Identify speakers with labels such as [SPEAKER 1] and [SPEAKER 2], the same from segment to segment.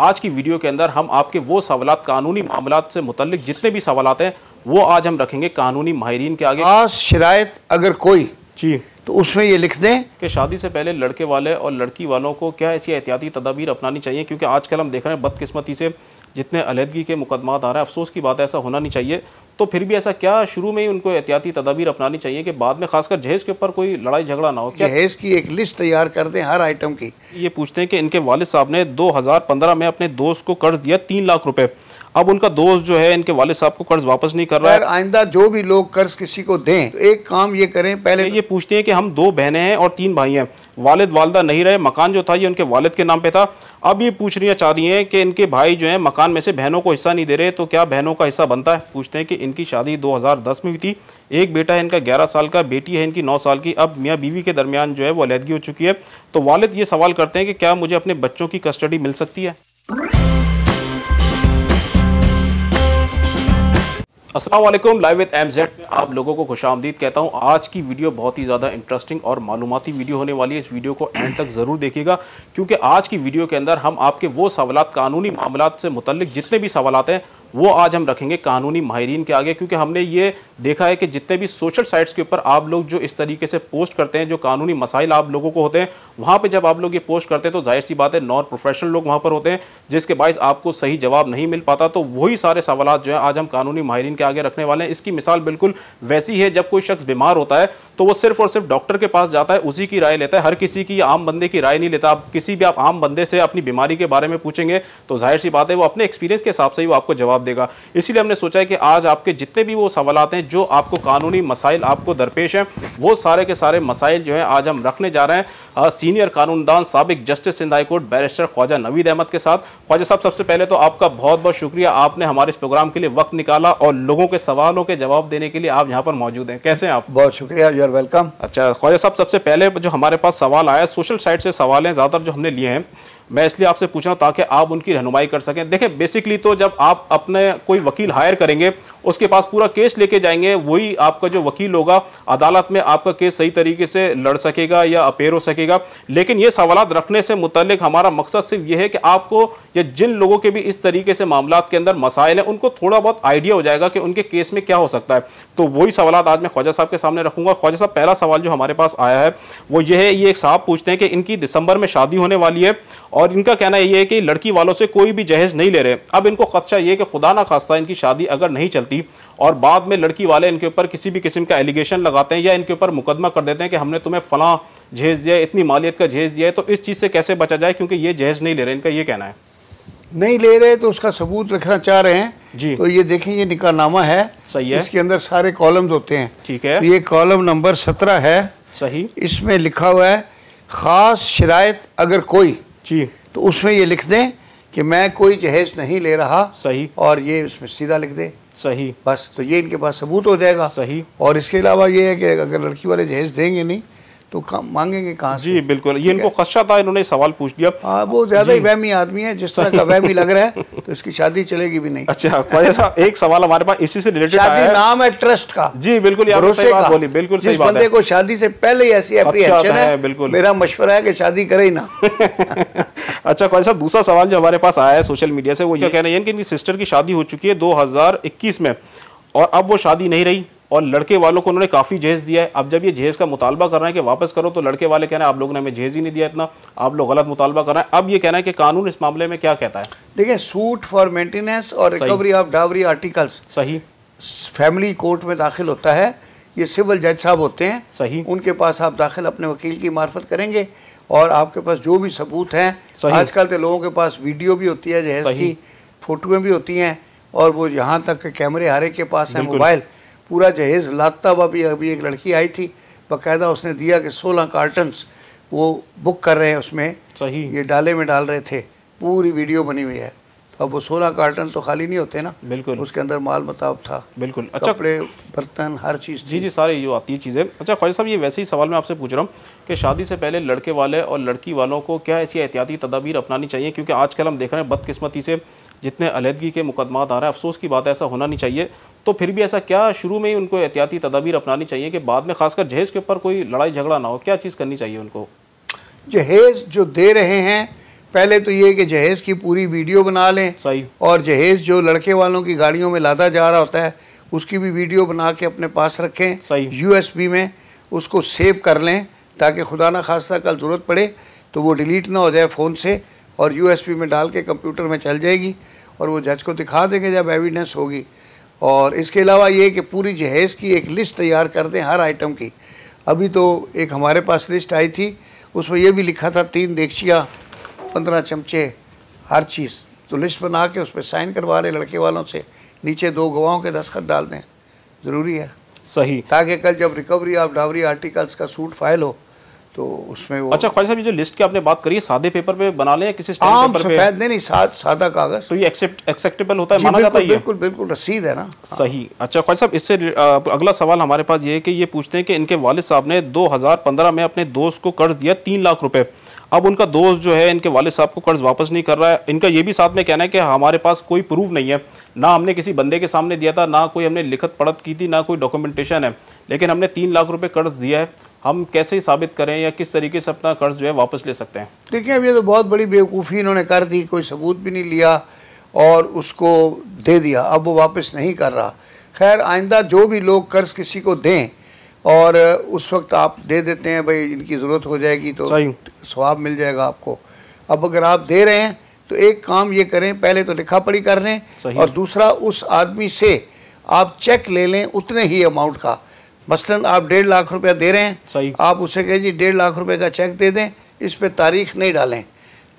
[SPEAKER 1] आज की वीडियो के अंदर हम आपके वो सवालात, कानूनी मामलात से मुतल्लिक जितने भी सवालात हैं वो आज हम रखेंगे कानूनी माहिरीन के आगे।
[SPEAKER 2] खास शराइत अगर कोई
[SPEAKER 1] जी
[SPEAKER 2] तो उसमें ये लिख दें
[SPEAKER 1] कि शादी से पहले लड़के वाले और लड़की वालों को क्या ऐसी एहतियाती तदाबीर अपनानी चाहिए, क्योंकि आजकल हम देख रहे हैं बदकिस्मती से जितने अलहदगी के मुकदमात आ रहे हैं, अफसोस की बात है ऐसा होना नहीं चाहिए। तो फिर भी ऐसा क्या शुरू में ही उनको एहतियाती तदाबीर अपनानी चाहिए कि बाद में खासकर जहेज़ के ऊपर कोई लड़ाई झगड़ा ना हो? क्या
[SPEAKER 2] जहेज़ की एक लिस्ट तैयार कर दें हर आइटम की।
[SPEAKER 1] ये पूछते हैं कि इनके वालिद साहब ने 2015 में अपने दोस्त को कर्ज दिया 3 लाख रुपए। अब उनका दोस्त जो है इनके वालिद साहब को कर्ज वापस नहीं कर रहा है।
[SPEAKER 2] आइंदा जो भी लोग कर्ज किसी को दें तो एक काम ये करें, पहले
[SPEAKER 1] ये पूछते हैं कि हम 2 बहनें हैं और 3 भाई हैं, वालिद वालदा नहीं रहे, मकान जो था ये उनके वालिद के नाम पे था। अब ये चाह रही हैं कि इनके भाई जो हैं मकान में से बहनों को हिस्सा नहीं दे रहे, तो क्या बहनों का हिस्सा बनता है? पूछते हैं कि इनकी शादी 2010 में हुई थी, एक बेटा है इनका 11 साल का, बेटी है इनकी 9 साल की। अब मियाँ बीवी के दरमियान जो है वो अलहदगी हो चुकी है। तो वालिद ये सवाल करते हैं कि क्या मुझे अपने बच्चों की कस्टडी मिल सकती है? अस्सलाम वालेकुम, लाइव विद एमजेड में आप लोगों को खुशामदीद कहता हूं। आज की वीडियो बहुत ही ज़्यादा इंटरेस्टिंग और मालूमाती वीडियो होने वाली है। इस वीडियो को एंड तक ज़रूर देखिएगा, क्योंकि आज की वीडियो के अंदर हम आपके वो सवालात, कानूनी मामलात से मुतल्लिक जितने भी सवालात हैं वो आज हम रखेंगे कानूनी माहिरीन के आगे। क्योंकि हमने ये देखा है कि जितने भी सोशल साइट्स के ऊपर आप लोग जो इस तरीके से पोस्ट करते हैं, जो कानूनी मसाइल आप लोगों को होते हैं, वहाँ पे जब आप लोग ये पोस्ट करते हैं तो जाहिर सी बात है नॉन प्रोफेशनल लोग वहाँ पर होते हैं, जिसके बायस आपको सही जवाब नहीं मिल पाता। तो वही सारे सवालात जो है आज हम कानूनी माहिरीन के आगे रखने वाले हैं। इसकी मिसाल बिल्कुल वैसी है, जब कोई शख्स बीमार होता है तो वो सिर्फ और सिर्फ डॉक्टर के पास जाता है, उसी की राय लेता है, हर किसी की आम बंदे की राय नहीं लेता। आप किसी भी आम बंदे से अपनी बीमारी के बारे में पूछेंगे तो जाहिर सी बात है वो अपने एक्सपीरियंस के हिसाब से ही वो आपको जवाब देगा। इसीलिए हमने सोचा है कि आज आपके जितने भी वो सवालात हैं, जो आपको कानूनी मसाइल आपको दरपेश हैं, वो सारे के सारे मसाइल जो हैं आज हम रखने जा रहे हैं सीनियर कानूनदान साबिक justice Sindh high court barrister Khwaja Naveed Ahmed के साथ। ख्वाजा साहब, सबसे पहले तो आपका बहुत बहुत शुक्रिया, आपने हमारे इस प्रोग्राम के लिए वक्त निकाला और लोगों के सवालों के जवाब देने के लिए आप यहाँ पर मौजूद हैं। कैसे हैं आप?
[SPEAKER 2] बहुत शुक्रिया, यू आर वेलकम।
[SPEAKER 1] अच्छा ख्वाजा साहब, सबसे पहले जो हमारे पास सवाल आया, सोशल साइट से सवाल हैं ज़्यादातर जो हमने लिए हैं, मैं इसलिए आपसे पूछ रहा हूँ ताकि आप उनकी रहनुमाई कर सकें। देखें, बेसिकली तो जब आप अपने कोई वकील हायर करेंगे, उसके पास पूरा केस लेके जाएंगे, वही आपका जो वकील होगा अदालत में आपका केस सही तरीके से लड़ सकेगा या अपेयर हो सकेगा। लेकिन ये सवालात रखने से मुतल्लिक हमारा मकसद सिर्फ ये है कि आपको या जिन लोगों के भी इस तरीके से मामलात के अंदर मसाइल हैं, उनको थोड़ा बहुत आइडिया हो जाएगा कि उनके केस में क्या हो सकता है। तो वही सवालात आज मैं ख्वाजा साहब के सामने रखूंगा। ख्वाजा साहब, पहला सवाल जो हमारे पास आया है वो ये है, ये एक साहब पूछते हैं कि इनकी दिसंबर में शादी होने वाली है और इनका कहना यह है कि लड़की वालों से कोई भी जहेज नहीं ले रहे। अब इनको खदशा ये कि खुदा ना खास्ता इनकी शादी अगर नहीं चलती और बाद में लड़की वाले इनके ऊपर किसी भी किस्म का एलिगेशन लगाते हैं या इनके ऊपर मुकदमा कर देते हैं कि हमने तुम्हें फलां जहेज दिया, इतनी मालियत का जहेज दिया है, तो इस चीज़ से कैसे बचा जाए, क्योंकि ये जहेज नहीं ले रहे, इनका ये कहना है।
[SPEAKER 2] नहीं ले रहे तो उसका सबूत रखना चाह रहे हैं
[SPEAKER 1] जी।
[SPEAKER 2] तो ये देखें, ये निकाहनामा है,
[SPEAKER 1] सही है,
[SPEAKER 2] इसके अंदर सारे कॉलम्स होते हैं।
[SPEAKER 1] ठीक है,
[SPEAKER 2] तो ये कॉलम नंबर 17 है,
[SPEAKER 1] सही।
[SPEAKER 2] इसमें लिखा हुआ है खास शराइत अगर कोई,
[SPEAKER 1] जी,
[SPEAKER 2] तो उसमें ये लिख दें कि मैं कोई जहेज नहीं ले रहा,
[SPEAKER 1] सही,
[SPEAKER 2] और ये उसमें सीधा लिख दे,
[SPEAKER 1] सही,
[SPEAKER 2] बस। तो ये इनके पास सबूत हो जाएगा।
[SPEAKER 1] सही।
[SPEAKER 2] और इसके अलावा ये है कि अगर लड़की वाले जहेज देंगे नहीं तो मांगेंगे कहाँ से?
[SPEAKER 1] जी बिल्कुल, ये इनको खदशा था, इन्होंने सवाल पूछ दिया।
[SPEAKER 2] हाँ, वो ज्यादा ही वहमी आदमी है, जिस तरह का वहमी लग रहा है तो इसकी शादी चलेगी भी नहीं।
[SPEAKER 1] अच्छा ख्वाजा साहब, एक सवाल हमारे पास इसी से रिलेटेड आया है।
[SPEAKER 2] शादी नाम है ट्रस्ट का।
[SPEAKER 1] जी बिल्कुल,
[SPEAKER 2] भरोसे का।
[SPEAKER 1] बोली, बिल्कुल सही बात है।
[SPEAKER 2] जिस बंदे को शादी से पहले ही ऐसी एप्रीहेंशन है,
[SPEAKER 1] बिल्कुल,
[SPEAKER 2] मेरा मशवरा है कि शादी करे ही ना।
[SPEAKER 1] अच्छा ख्वाजा साहब, दूसरा सवाल जो हमारे पास आया है सोशल मीडिया से, वो ये कहना है कि इनकी सिस्टर की शादी हो चुकी है 2021 में और अब वो शादी नहीं रही और लड़के वालों को उन्होंने काफ़ी जहेज दिया है। अब जब ये जहेज का मुतालबा कर रहे हैं कि वापस करो, तो लड़के वाले कह रहे हैं आप लोगों ने हमें जहेज ही नहीं दिया इतना, आप लोग गलत मुतालबा कर रहे हैं। अब ये कहना है कि कानून इस मामले में क्या कहता है?
[SPEAKER 2] देखिए, सूट फॉर मेंटेनेंस और रिकवरी ऑफ डावरी आर्टिकल्स,
[SPEAKER 1] सही,
[SPEAKER 2] फैमिली कोर्ट में दाखिल होता है। ये सिविल जज साहब होते हैं,
[SPEAKER 1] सही,
[SPEAKER 2] उनके पास आप दाखिल अपने वकील की मार्फत करेंगे और आपके पास जो भी सबूत हैं, आजकल के लोगों के पास वीडियो भी होती है जहेज की, फोटोएं भी होती हैं, और वो यहाँ तक के कैमरे हर एक के पास है, मोबाइल, पूरा जहेज लाता हुआ भी। अभी एक लड़की आई थी, बाकायदा उसने दिया कि 16 कार्टन्स वो बुक कर रहे हैं, उसमें
[SPEAKER 1] सही,
[SPEAKER 2] ये डाले में डाल रहे थे, पूरी वीडियो बनी हुई है। तो अब वो 16 कार्टन तो खाली नहीं होते ना,
[SPEAKER 1] बिल्कुल,
[SPEAKER 2] उसके अंदर माल मताब था,
[SPEAKER 1] बिल्कुल। अच्छा,
[SPEAKER 2] कपड़े, बर्तन, हर चीज़।
[SPEAKER 1] जी, सारे जो आती है चीज़ें। अच्छा ख्वाजा साहब, ये वैसे ही सवाल मैं आपसे पूछ रहा हूँ कि शादी से पहले लड़के वाले और लड़की वालों को क्या ऐसी एहतियाती तदाबीर अपनानी चाहिए, क्योंकि आजकल हम देख रहे हैं बदकिस्मती से जितने अलहदगी के मुकदमात आ रहे हैं, अफसोस की बात है ऐसा होना नहीं चाहिए। तो फिर भी ऐसा क्या शुरू में ही उनको एहतियाती तदाबीर अपनानी चाहिए कि बाद में खासकर जहेज के ऊपर कोई लड़ाई झगड़ा ना हो? क्या चीज़ करनी चाहिए उनको?
[SPEAKER 2] जहेज जो दे रहे हैं पहले तो ये कि जहेज़ की पूरी वीडियो बना लें,
[SPEAKER 1] सही,
[SPEAKER 2] और जहेज़ जो लड़के वालों की गाड़ियों में लादा जा रहा होता है उसकी भी वीडियो बना के अपने पास रखें, USB में उसको सेव कर लें, ताकि खुदा ना खास्ता कल ज़रूरत पड़े तो वो डिलीट ना हो जाए फ़ोन से, और USB में डाल के कंप्यूटर में चल जाएगी और वो जज को दिखा देंगे जब एविडेंस होगी। और इसके अलावा ये कि पूरी जहेज़ की एक लिस्ट तैयार कर दें हर आइटम की। अभी तो एक हमारे पास लिस्ट आई थी, उसमें यह भी लिखा था 3 देगचियाँ, 15 चमचे, हर चीज़। तो लिस्ट बना के उस पर साइन करवा रहे लड़के वालों से, नीचे 2 गवाहों के दस्तखत डाल दें, ज़रूरी है।
[SPEAKER 1] सही,
[SPEAKER 2] ताकि कल जब रिकवरी ऑफ डावरी आर्टिकल्स का सूट फाइल हो तो उसमें वो।
[SPEAKER 1] अच्छा ख्वाजा साहब, ये जो लिस्ट की आपने बात करी है, सादे पेपर पे बना लें या किसी
[SPEAKER 2] आम सफेद नहीं, सादा कागज,
[SPEAKER 1] तो ये एक्सेप्टेबल होता है, माना जाता है?
[SPEAKER 2] बिल्कुल बिल्कुल, रसीद है ना।
[SPEAKER 1] सही। अच्छा ख्वाजा साहब, इससे अगला सवाल हमारे पास ये है कि ये पूछते हैं कि इनके वालिद साहब ने 2015 में अपने दोस्त को कर्ज दिया 3 लाख रुपए। अब उनका दोस्त जो है इनके वालिद साहब को कर्ज वापस नहीं कर रहा है। इनका ये भी साथ में कहना है कि हमारे पास कोई प्रूफ नहीं है, ना हमने किसी बंदे के सामने दिया था, ना कोई हमने लिखत पढ़त की थी, ना कोई डॉक्यूमेंटेशन है, लेकिन हमने 3 लाख रुपए कर्ज दिया है। हम कैसे ही साबित करें या किस तरीके से अपना कर्ज जो है वापस ले सकते हैं?
[SPEAKER 2] देखिए, अब ये तो बहुत बड़ी बेवकूफ़ी इन्होंने कर दी, कोई सबूत भी नहीं लिया और उसको दे दिया, अब वो वापस नहीं कर रहा। खैर, आइंदा जो भी लोग कर्ज किसी को दें और उस वक्त आप दे देते हैं, भाई इनकी ज़रूरत हो जाएगी तो सवाब मिल जाएगा आपको। अब अगर आप दे रहे हैं तो एक काम ये करें, पहले तो लिखा पढ़ी कर लें, और दूसरा उस आदमी से आप चेक ले लें उतने ही अमाउंट का। मसलन आप 1.5 लाख रुपया दे रहे हैं, आप उसे कहें जी 1.5 लाख रुपए का चेक दे दें, इस पर तारीख नहीं डालें।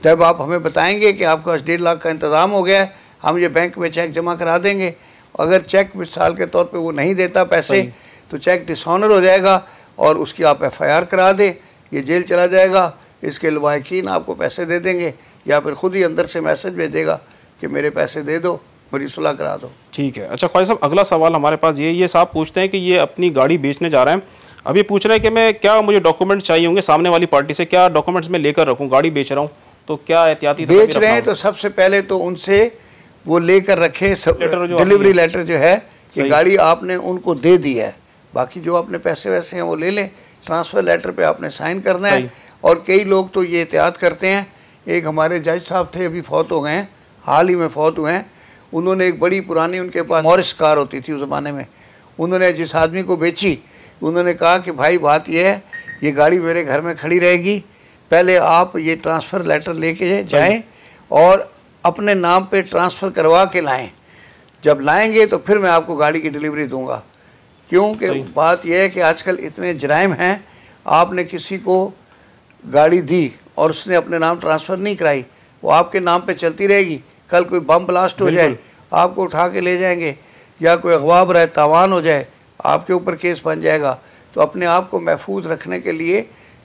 [SPEAKER 2] जब आप हमें बताएंगे कि आपके पास 1.5 लाख का इंतज़ाम हो गया है, हम ये बैंक में चेक जमा करा देंगे। अगर चेक मिसाल के तौर पे वो नहीं देता पैसे, तो चेक डिसऑनर हो जाएगा और उसकी आप FIR करा दें, ये जेल चला जाएगा। इसके लवाहिकीन आपको पैसे दे देंगे, या फिर खुद ही अंदर से मैसेज भेजेगा कि मेरे पैसे दे दो, मेरी सुलह करा दो।
[SPEAKER 1] ठीक है। अच्छा ख्वाजा साहब, अगला सवाल हमारे पास ये साहब पूछते हैं कि ये अपनी गाड़ी बेचने जा रहे हैं। अब ये पूछ रहे हैं कि मैं क्या मुझे डॉक्यूमेंट चाहिए होंगे सामने वाली पार्टी से, क्या डॉक्यूमेंट्स में लेकर रखूं? गाड़ी बेच रहा हूं तो क्या एहतियाती
[SPEAKER 2] बेच रहे हैं तो सबसे पहले तो उनसे वो लेकर रखे डिलीवरी लेटर जो है कि गाड़ी आपने उनको दे दी है। बाकी जो अपने पैसे वैसे हैं वो ले लें, ट्रांसफ़र लेटर पे आपने साइन करना है। और कई लोग तो ये एहतियात करते हैं, एक हमारे जज साहब थे, अभी फौत हो गए हैं, हाल ही में फौत हुए हैं। उन्होंने एक बड़ी पुरानी, उनके पास मॉरिस कार होती थी उस ज़माने में, उन्होंने जिस आदमी को बेची, उन्होंने कहा कि भाई बात यह है, ये गाड़ी मेरे घर में खड़ी रहेगी, पहले आप ये ट्रांसफ़र लेटर लेके जाएं और अपने नाम पे ट्रांसफ़र करवा के लाएं। जब लाएंगे तो फिर मैं आपको गाड़ी की डिलीवरी दूंगा। क्योंकि बात यह है कि आजकल इतने जराइम हैं, आपने किसी को गाड़ी दी और उसने अपने नाम ट्रांसफ़र नहीं कराई, वो आपके नाम पे चलती रहेगी। कल कोई बम ब्लास्ट हो जाए, आपको उठा के ले जाएंगे, या कोई अगवा बराए तावान हो जाए, आपके ऊपर केस बन जाएगा। तो अपने आप को महफूज रखने के लिए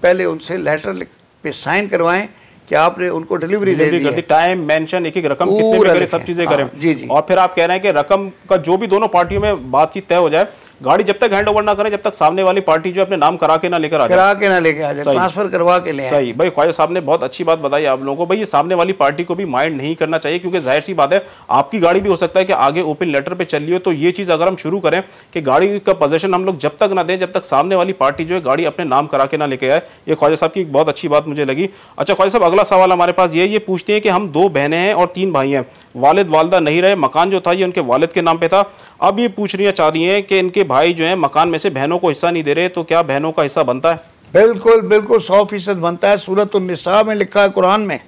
[SPEAKER 2] पहले उनसे लेटर पे साइन करवाएं कि आपने उनको डिलीवरी दे दी है,
[SPEAKER 1] टाइम मेंशन, एक रकम कितने में करें, सब चीजें करें।
[SPEAKER 2] जी।
[SPEAKER 1] और फिर आप कह रहे हैं कि रकम का जो भी दोनों पार्टियों में बातचीत तय हो जाए, गाड़ी जब तक हैंड ओवर ना करें, जब तक सामने वाली पार्टी जो अपने नाम करा के ना लेकर आ जाए,
[SPEAKER 2] ट्रांसफर करवा के ले।
[SPEAKER 1] सही भाई, ख्वाजा साहब ने बहुत अच्छी बात बताई आप लोगों को। भाई ये सामने वाली पार्टी को भी माइंड नहीं करना चाहिए, क्योंकि जाहिर सी बात है आपकी गाड़ी भी हो सकता है कि आगे ओपन लेटर पे चल रही हो। तो ये चीज अगर हम शुरू करें कि गाड़ी का पोजेशन हम लोग जब तक ना दें, जब तक सामने वाली पार्टी जो है गाड़ी अपने नाम करा के ना लेके आए, ये ख्वाजा साहब की बहुत अच्छी बात मुझे लगी। अच्छा ख्वाजा साहब, अगला सवाल हमारे पास ये पूछते हैं कि हम 2 बहनें हैं और 3 भाई हैं, वालिद वालदा नहीं रहे, मकान जो था ये उनके वालिद के नाम पे था। अब ये पूछ रही हैं कि इनके भाई जो हैं मकान में से बहनों को हिस्सा नहीं दे रहे, तो क्या बहनों का हिस्सा बनता है?
[SPEAKER 2] बिल्कुल बिल्कुल 100% बनता है। सूरत उन-निसा में लिखा है कुरान में,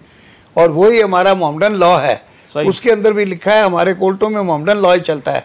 [SPEAKER 2] और वही हमारा मोहम्मदन लॉ है, उसके अंदर भी लिखा है, हमारे कोर्टों में मोहम्मदन लॉ ही चलता है।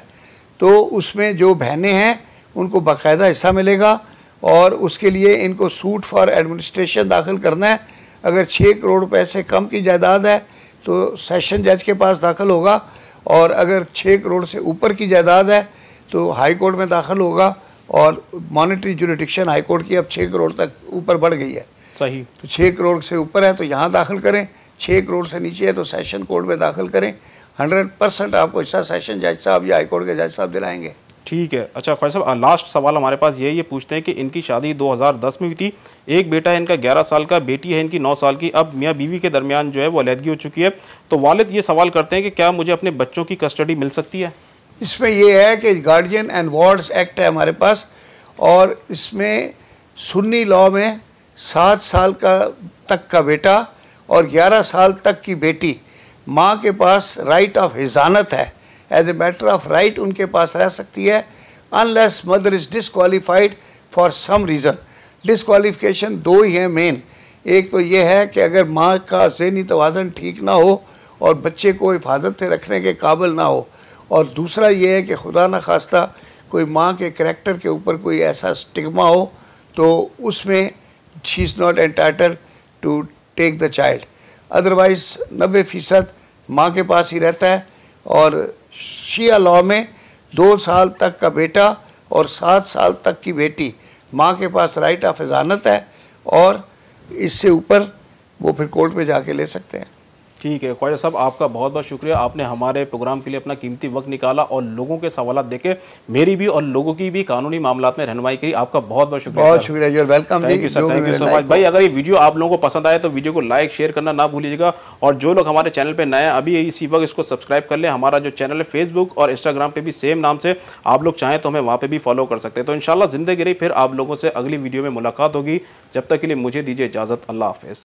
[SPEAKER 2] तो उसमें जो बहनें हैं उनको बाकायदा हिस्सा मिलेगा, और उसके लिए इनको सूट फॉर एडमिनिस्ट्रेशन दाखिल करना है। अगर 6 करोड़ रुपए से कम की जायदाद है तो सेशन जज के पास दाखिल होगा, और अगर 6 करोड़ से ऊपर की जायदाद है तो हाई कोर्ट में दाखिल होगा। और मॉनेटरी जुरिडिक्शन हाई कोर्ट की अब 6 करोड़ तक ऊपर बढ़ गई है।
[SPEAKER 1] सही।
[SPEAKER 2] तो 6 करोड़ से ऊपर है तो यहाँ दाखिल करें, 6 करोड़ से नीचे है तो सेशन कोर्ट में दाखिल करें। 100% आपको हिस्सा सेशन जज साहब या हाई कोर्ट के जज साहब दिलाएंगे।
[SPEAKER 1] ठीक है। अच्छा ख्वाजा साहब, लास्ट सवाल हमारे पास ये पूछते हैं कि इनकी शादी 2010 में हुई थी, एक बेटा है इनका 11 साल का, बेटी है इनकी 9 साल की। अब मियाँ बीवी के दरमियान जो है वो अलहदगी हो चुकी है, तो वालिद ये सवाल करते हैं कि क्या मुझे अपने बच्चों की कस्टडी मिल सकती है?
[SPEAKER 2] इसमें यह है कि गार्डियन एंड वार्ड्स एक्ट है हमारे पास, और इसमें सुन्नी लॉ में 7 साल का तक का बेटा और 11 साल तक की बेटी, माँ के पास राइट ऑफ हिजानत है, as a matter of right उनके पास रह सकती है, unless mother is disqualified for some reason. Disqualification दो ही हैं मेन। एक तो ये है कि अगर माँ का ज़हनी तवाज़न ठीक ना हो और बच्चे को हिफाजत से रखने के काबिल ना हो, और दूसरा ये है कि खुदा न खास्ता कोई माँ के करैक्टर के ऊपर कोई ऐसा स्टिग्मा हो तो उसमें she is not entitled to take the child. Otherwise 90% माँ के पास ही रहता है। और शिया लॉ में 2 साल तक का बेटा और 7 साल तक की बेटी, माँ के पास राइट ऑफ हिजानत है, और इससे ऊपर वो फिर कोर्ट में जाके ले सकते हैं।
[SPEAKER 1] ठीक है ख्वाजा साहब, आपका बहुत बहुत शुक्रिया। आपने हमारे प्रोग्राम के लिए अपना कीमती वक्त निकाला और लोगों के सवाल देके मेरी भी और लोगों की भी कानूनी मामलात में रहनुमाई की। आपका बहुत बहुत शुक्रिया।
[SPEAKER 2] बहुत शुक्रिया, you are welcome.
[SPEAKER 1] Thank you sir, thank you so much. भाई अगर ये वीडियो आप लोगों को पसंद आए तो वीडियो को लाइक शेयर करना ना भूलिएगा, और जो लोग हमारे चैनल पर नए हैं अभी इसी वक्त इसको सब्सक्राइब कर लें। हमारा जो चैनल है फेसबुक और इंस्टाग्राम पर भी सेम नाम से, आप लोग चाहें तो हमें वहाँ पर भी फॉलो कर सकते हैं। तो इंशाल्लाह जिंदगी रही फिर आप लोगों से अगली वीडियो में मुलाकात होगी। जब तक के लिए मुझे दीजिए इजाज़त। अल्लाह हाफिज़।